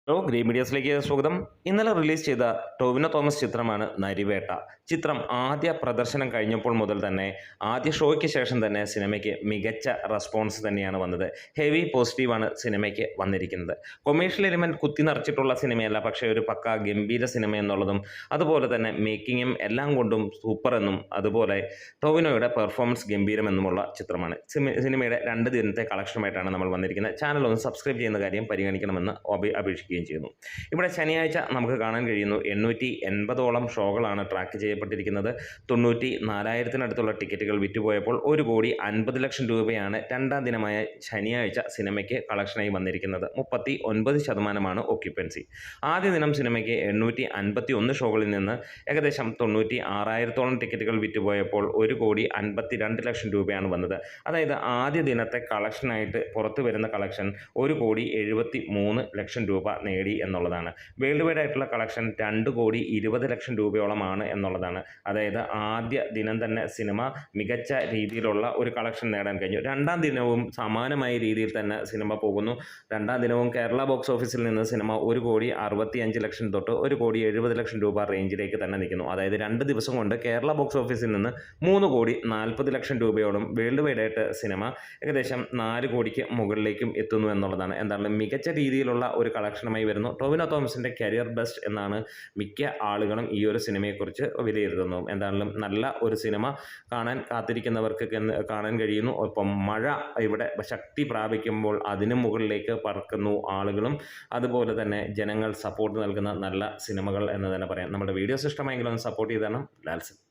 Hello green മീഡിയസിലേക്ക് സ്വാഗതം. ഇന്നലെ release ചെയ്ത ടൊവിനോ തോമസ് ചിത്രമാണ് നരിവേട്ട. ചിത്രം ആദ്യ പ്രദർശനം കഴിഞ്ഞപ്പോൾ മുതൽ തന്നെ ആദ്യ ഷോയ്ക്ക് ശേഷം തന്നെ സിനിമയ്ക്ക് മികച്ച റെസ്പോൺസ് തന്നെയാണ് വന്നത്. ഹെവി പോസിറ്റീവാണ് സിനിമയ്ക്ക് വന്നിരിക്കുന്നത്. കൊമേഴ്ഷ്യൽ എലിമെൻറ്റ് കുത്തി നിറച്ചിട്ടുള്ള സിനിമയല്ല, പക്ഷേ ഒരു പക്ക ഗംഭീര സിനിമ എന്നുള്ളതും അതുപോലെ തന്നെ മേക്കിങ്ങും എല്ലാം കൊണ്ടും സൂപ്പർ എന്നും അതുപോലെ ടൊവിനോയുടെ പെർഫോമൻസ് ഗംഭീരമെന്നുമുള്ള ചിത്രമാണ്. സിനിമയുടെ 2 ദിനത്തെ കളക്ഷനുമായിട്ടാണ് നമ്മൾ വന്നിരിക്കുന്നത്. ചാനൽ ഒന്ന് സബ്സ്ക്രൈബ് ചെയ്യുന്ന കാര്യം പരിഗണിക്കണമെന്ന് അപേക്ഷിക്കുകയും ചെയ്യുന്നു. ഇവിടെ ശനിയാഴ്ച നമുക്ക് കാണാൻ കഴിയുന്നു 880ഓളം ഷോകളാണ് ട്രാക്ക് ചെയ്യപ്പെട്ടിരിക്കുന്നത്. 94,000-അടുത്തുള്ള ടിക്കറ്റുകൾ വിറ്റുപോയപ്പോൾ 1,50,00,000 രൂപയാണ് രണ്ടാം ദിനമായ ശനിയാഴ്ച സിനിമയ്ക്ക് കളക്ഷനായി വന്നിരിക്കുന്നത്. 39% ഓക്യുപ്പൻസി. ആദ്യ ദിനം സിനിമയ്ക്ക് 851 ഷോകളിൽ നിന്ന് ഏകദേശം 96,000-ഓളം ടിക്കറ്റുകൾ വിറ്റുപോയപ്പോൾ 1,52,00,000 രൂപയാണ് വന്നത്. അതായത് ആദ്യ ദിനത്തെ കളക്ഷനായിട്ട് പുറത്തു വരുന്ന കളക്ഷൻ 1,73,00,000 രൂപ നേടി എന്നുള്ളതാണ്. വേൾഡ് വൈഡ് ആയിട്ടുള്ള കളക്ഷൻ 2,20,00,000 രൂപയോളമാണ് എന്നുള്ളതാണ്. അതായത് ആദ്യ ദിനം തന്നെ സിനിമ മികച്ച രീതിയിലുള്ള ഒരു കളക്ഷൻ നേടാൻ കഴിഞ്ഞു. രണ്ടാം ദിനവും സമാനമായ രീതിയിൽ തന്നെ സിനിമ പോകുന്നു. രണ്ടാം ദിനവും കേരള ബോക്സ് ഓഫീസിൽ നിന്ന് സിനിമ 1,65,00,000 തൊട്ട് 1,70,00,000 രൂപ റേഞ്ചിലേക്ക് തന്നെ നിൽക്കുന്നു. അതായത് 2 ദിവസം കൊണ്ട് കേരള ബോക്സ് ഓഫീസിൽ നിന്ന് 3,40,00,000 രൂപയോളം വേൾഡ് വൈഡ് ആയിട്ട് സിനിമ ഏകദേശം 4 കോടിക്ക് മുകളിലേക്കും എത്തുന്നു എന്നുള്ളതാണ്. എന്താണ് മികച്ച രീതിയിലുള്ള ഒരു കളക്ഷനുമായി വരുന്നു. ടൊവിനോ തോമസിൻ്റെ കരിയർ ബെസ്റ്റ് എന്നാണ് മിക്ക ആളുകളും ഈ ഒരു സിനിമയെക്കുറിച്ച് വിലയിരുത്തുന്നത്. എന്തായാലും നല്ല ഒരു സിനിമ കാണാൻ കാത്തിരിക്കുന്നവർക്ക് കാണാൻ കഴിയുന്നു. ഒപ്പം മഴ ഇവിടെ ശക്തി പ്രാപിക്കുമ്പോൾ അതിനു മുകളിലേക്ക് പറക്കുന്നു ആളുകളും. അതുപോലെ തന്നെ ജനങ്ങൾ സപ്പോർട്ട് നൽകുന്ന നല്ല സിനിമകൾ എന്ന് തന്നെ പറയാം. നമ്മുടെ വീഡിയോസ് ഇഷ്ടമായെങ്കിലും ഒന്ന് സപ്പോർട്ട് ചെയ്ത് തരണം. ലാൽസൺ.